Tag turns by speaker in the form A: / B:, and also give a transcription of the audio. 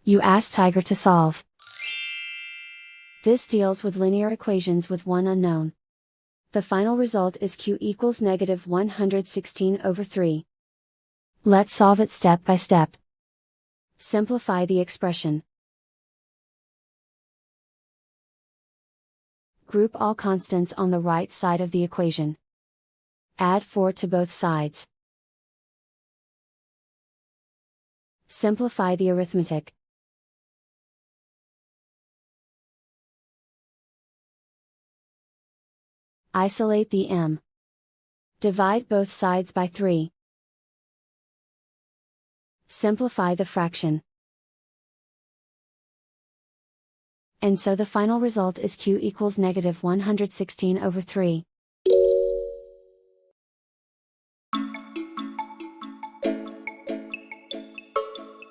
A: You ask Tiger to solve. This deals with linear equations with one unknown. The final result is q equals negative 116/3. Let's solve it step by step. Simplify the expression. Group all constants on the right side of the equation. Add 4 to both sides. Simplify the arithmetic. Isolate the m. Divide both sides by 3. Simplify the fraction. And so the final result is q equals negative 116/3.